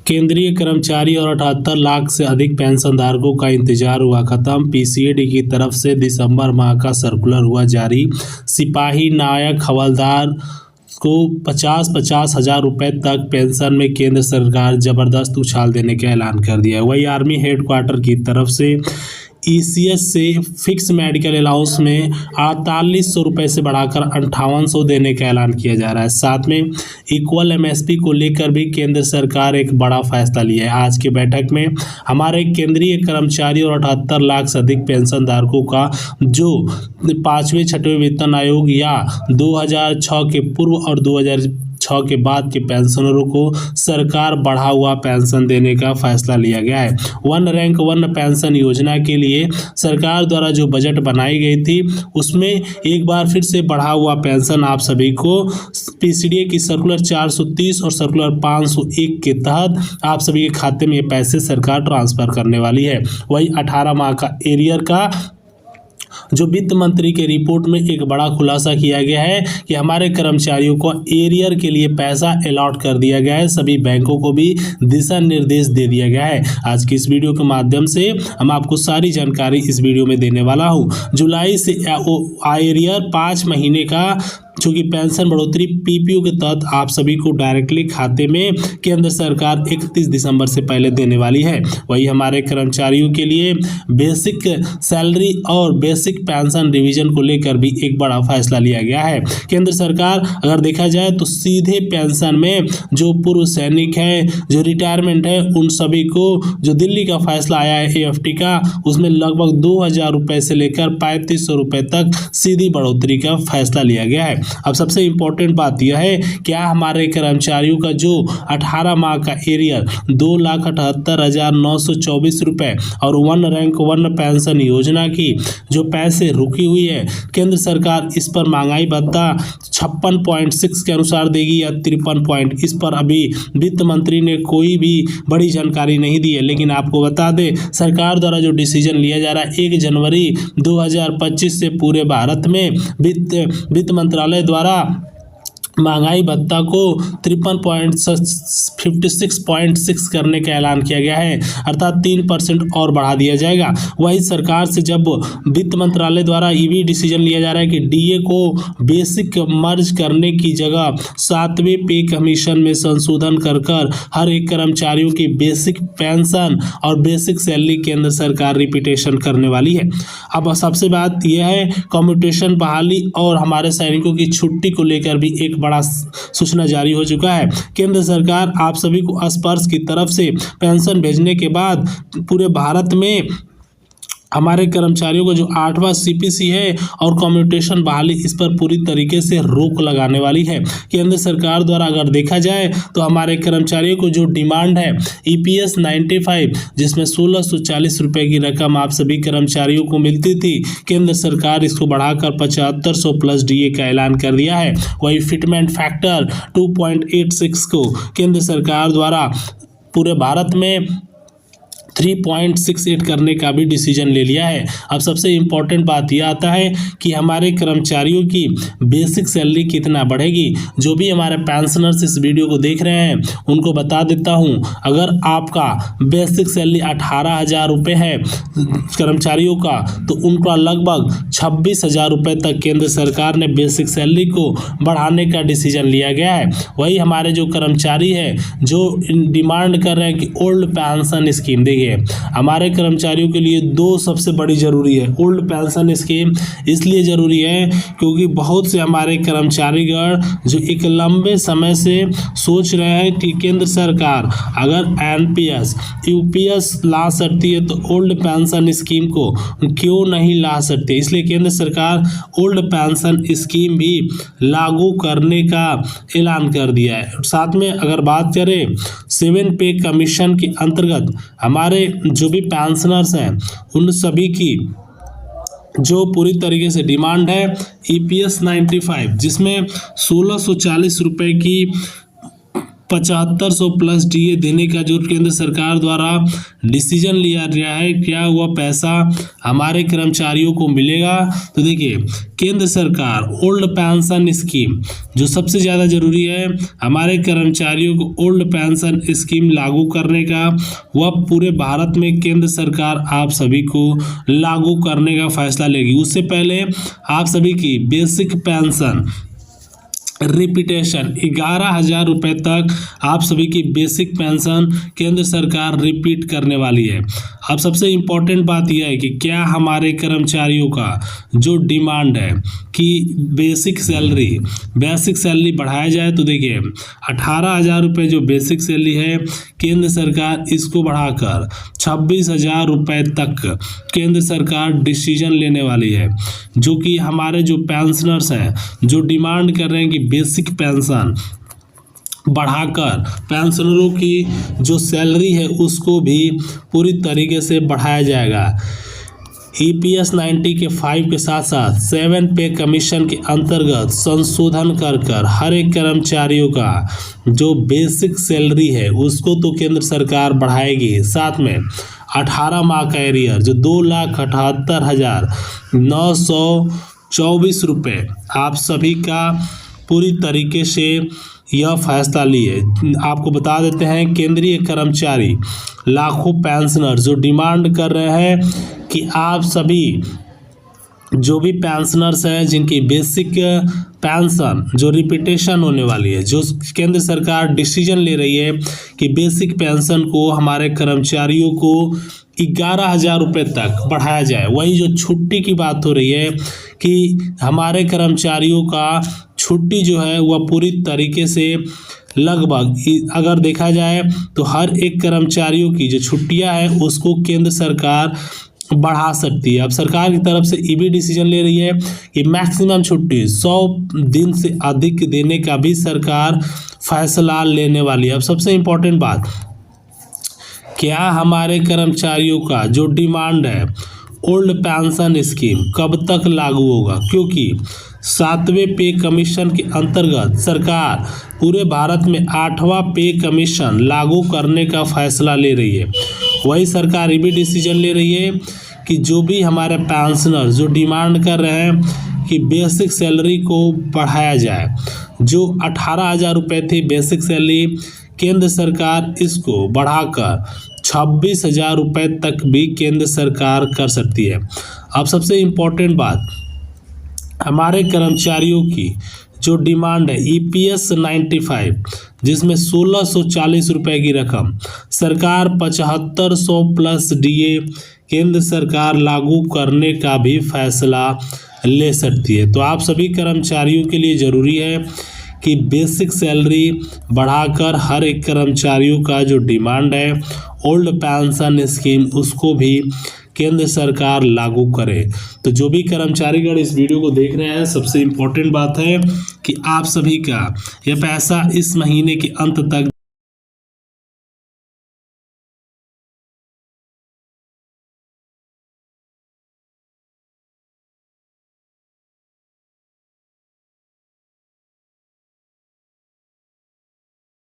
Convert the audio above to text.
केंद्रीय कर्मचारी और 78 लाख से अधिक पेंशनधारकों का इंतजार हुआ खत्म। पीसीएडी की तरफ से दिसंबर माह का सर्कुलर हुआ जारी। सिपाही, नायक, हवलदार को 50-50 हज़ार रुपये तक पेंशन में केंद्र सरकार जबरदस्त उछाल देने का ऐलान कर दिया है। वही आर्मी हेडक्वार्टर की तरफ से ईसीएस से फिक्स मेडिकल अलाउंस में 4800 रुपये से बढ़ाकर 5800 देने का ऐलान किया जा रहा है। साथ में इक्वल एमएसपी को लेकर भी केंद्र सरकार एक बड़ा फैसला लिया है। आज की बैठक में हमारे केंद्रीय कर्मचारी और 78 लाख से अधिक पेंशनधारकों का जो 5वें 6वें वेतन आयोग या 2006 के पूर्व और 2006 के बाद के पेंशनरों को सरकार बढ़ा हुआ पेंशन देने का फैसला लिया गया है। वन रैंक वन पेंशन योजना के लिए सरकार द्वारा जो बजट बनाई गई थी उसमें एक बार फिर से बढ़ा हुआ पेंशन आप सभी को पीसीडीए की सर्कुलर 430 और सर्कुलर 501 के तहत आप सभी के खाते में ये पैसे सरकार ट्रांसफर करने वाली है। वही 18 माह का एरियर का जो वित्त मंत्री के रिपोर्ट में एक बड़ा खुलासा किया गया है कि हमारे कर्मचारियों को एरियर के लिए पैसा अलॉट कर दिया गया है। सभी बैंकों को भी दिशा निर्देश दे दिया गया है। आज की इस वीडियो के माध्यम से हम आपको सारी जानकारी इस वीडियो में देने वाला हूं। जुलाई से एरियर 5 महीने का जो कि पेंशन बढ़ोतरी पीपीओ के तहत आप सभी को डायरेक्टली खाते में केंद्र सरकार 31 दिसंबर से पहले देने वाली है। वही हमारे कर्मचारियों के लिए बेसिक सैलरी और बेसिक पेंशन रिवीजन को लेकर भी एक बड़ा फैसला लिया गया है। केंद्र सरकार अगर देखा जाए तो सीधे पेंशन में जो पूर्व सैनिक है, जो रिटायरमेंट है, उन सभी को जो दिल्ली का फैसला आया है एएफटी का, उसमें लगभग 2000 रुपये से लेकर 3500 रुपये तक सीधी बढ़ोतरी का फैसला लिया गया है। अब सबसे इम्पोर्टेंट बात यह है क्या हमारे कर्मचारियों का जो 18 माह का एरियर 2,78,924 रुपये और वन रैंक वन पेंशन योजना की जो पैसे रुकी हुई है, केंद्र सरकार इस पर महंगाई भत्ता 56.6 के अनुसार देगी या 53 इस पर अभी वित्त मंत्री ने कोई भी बड़ी जानकारी नहीं दी है। लेकिन आपको बता दें सरकार द्वारा जो डिसीजन लिया जा रहा है 1 जनवरी 2025 से पूरे भारत में वित्त मंत्रालय द्वारा महंगाई भत्ता को 56.6 करने का ऐलान किया गया है, अर्थात 3% और बढ़ा दिया जाएगा। वही सरकार से जब वित्त मंत्रालय द्वारा ये भी डिसीजन लिया जा रहा है कि डीए को बेसिक मर्ज करने की जगह 7वें पे कमीशन में संशोधन कर हर एक कर्मचारियों की बेसिक पेंशन और बेसिक सैलरी केंद्र सरकार रिपीटेशन करने वाली है। अब सबसे बात यह है कम्यूटेशन बहाली और हमारे सैनिकों की छुट्टी को लेकर भी एक बड़ा सूचना जारी हो चुका है। केंद्र सरकार आप सभी को स्पर्श की तरफ से पेंशन भेजने के बाद पूरे भारत में हमारे कर्मचारियों को जो 8वां सीपीसी है और कम्यूटेशन बहाली इस पर पूरी तरीके से रोक लगाने वाली है। केंद्र सरकार द्वारा अगर देखा जाए तो हमारे कर्मचारियों को जो डिमांड है ईपीएस 95 जिसमें 1640 रुपये की रकम आप सभी कर्मचारियों को मिलती थी, केंद्र सरकार इसको बढ़ाकर 7500 प्लस डीए का ऐलान कर दिया है। वही फिटमेंट फैक्टर 2.86 को केंद्र सरकार द्वारा पूरे भारत में 3.68 करने का भी डिसीजन ले लिया है। अब सबसे इम्पोर्टेंट बात यह आता है कि हमारे कर्मचारियों की बेसिक सैलरी कितना बढ़ेगी। जो भी हमारे पेंशनर्स इस वीडियो को देख रहे हैं उनको बता देता हूं, अगर आपका बेसिक सैलरी 18,000 रुपये है कर्मचारियों का, तो उनका लगभग 26,000 रुपये तक केंद्र सरकार ने बेसिक सैलरी को बढ़ाने का डिसीजन लिया गया है। वही हमारे जो कर्मचारी है जो डिमांड कर रहे हैं कि ओल्ड पेंशन स्कीम देंगे, हमारे कर्मचारियों के लिए दो सबसे बड़ी जरूरी है। ओल्ड पेंशन स्कीम इसलिए जरूरी है क्योंकि बहुत से हमारे कर्मचारीगण जो एक लंबे समय से सोच रहे हैं कि केंद्र सरकार अगर एनपीएस यूपीएस ला सकती है तो ओल्ड पेंशन स्कीम को क्यों नहीं ला सकते। इसलिए केंद्र सरकार ओल्ड पेंशन स्कीम भी लागू करने का ऐलान कर दिया है। साथ में अगर बात करें 7 पे कमीशन के अंतर्गत हमारे जो भी पेंशनर्स हैं उन सभी की जो पूरी तरीके से डिमांड है ईपीएस 95 जिसमें 1640 रुपये की 7500 प्लस डीए देने का जो केंद्र सरकार द्वारा डिसीजन लिया गया है, क्या वह पैसा हमारे कर्मचारियों को मिलेगा? तो देखिए, केंद्र सरकार ओल्ड पेंशन स्कीम, जो सबसे ज़्यादा ज़रूरी है हमारे कर्मचारियों को ओल्ड पेंशन स्कीम लागू करने का, वह पूरे भारत में केंद्र सरकार आप सभी को लागू करने का फैसला लेगी। उससे पहले आप सभी की बेसिक पेंशन रिपीटेशन 11,000 रुपये तक आप सभी की बेसिक पेंशन केंद्र सरकार रिपीट करने वाली है। अब सबसे इम्पोर्टेंट बात यह है कि क्या हमारे कर्मचारियों का जो डिमांड है कि बेसिक सैलरी बढ़ाया जाए, तो देखिए 18,000 रुपये जो बेसिक सैलरी है, केंद्र सरकार इसको बढ़ाकर 26,000 रुपये तक केंद्र सरकार डिसीजन लेने वाली है। जो कि हमारे जो पेंशनर्स हैं जो डिमांड कर रहे हैं कि बेसिक पेंशन बढ़ाकर पेंशनरों की जो सैलरी है उसको भी पूरी तरीके से बढ़ाया जाएगा। EPS 90 के 5 के साथ साथ 7 पे कमीशन के अंतर्गत संशोधन कर हर एक कर्मचारियों का जो बेसिक सैलरी है उसको तो केंद्र सरकार बढ़ाएगी। साथ में 18 माह का एरियर जो 2,78,924 रुपये आप सभी का पूरी तरीके से यह फैसला लिए। आपको बता देते हैं, केंद्रीय कर्मचारी लाखों पेंशनर जो डिमांड कर रहे हैं कि आप सभी जो भी पेंशनर्स हैं जिनकी बेसिक पेंशन जो रिपीटेशन होने वाली है, जो केंद्र सरकार डिसीजन ले रही है कि बेसिक पेंशन को हमारे कर्मचारियों को 11,000 रुपये तक बढ़ाया जाए। वही जो छुट्टी की बात हो रही है कि हमारे कर्मचारियों का छुट्टी जो है वह पूरी तरीके से लगभग अगर देखा जाए तो हर एक कर्मचारियों की जो छुट्टियां हैं उसको केंद्र सरकार बढ़ा सकती है। अब सरकार की तरफ से ये भी डिसीजन ले रही है कि मैक्सिमम छुट्टी 100 दिन से अधिक देने का भी सरकार फैसला लेने वाली है। अब सबसे इम्पोर्टेंट बात, क्या हमारे कर्मचारियों का जो डिमांड है ओल्ड पेंशन स्कीम कब तक लागू होगा? क्योंकि 7वें पे कमीशन के अंतर्गत सरकार पूरे भारत में 8वां पे कमीशन लागू करने का फैसला ले रही है। वही सरकार ये भी डिसीजन ले रही है कि जो भी हमारे पेंशनर जो डिमांड कर रहे हैं कि बेसिक सैलरी को बढ़ाया जाए, जो 18,000 रुपये थी बेसिक सैलरी, केंद्र सरकार इसको बढ़ाकर 26,000 रुपये तक भी केंद्र सरकार कर सकती है। अब सबसे इम्पोर्टेंट बात, हमारे कर्मचारियों की जो डिमांड है EPS 95 जिसमें 1,640 रुपये की रकम सरकार 7,500 प्लस DA केंद्र सरकार लागू करने का भी फैसला ले सकती है। तो आप सभी कर्मचारियों के लिए ज़रूरी है कि बेसिक सैलरी बढ़ाकर हर एक कर्मचारियों का जो डिमांड है ओल्ड पेंशन स्कीम उसको भी केंद्र सरकार लागू करे। तो जो भी कर्मचारीगण इस वीडियो को देख रहे हैं, सबसे इम्पोर्टेंट बात है कि आप सभी का यह पैसा इस महीने के अंत तक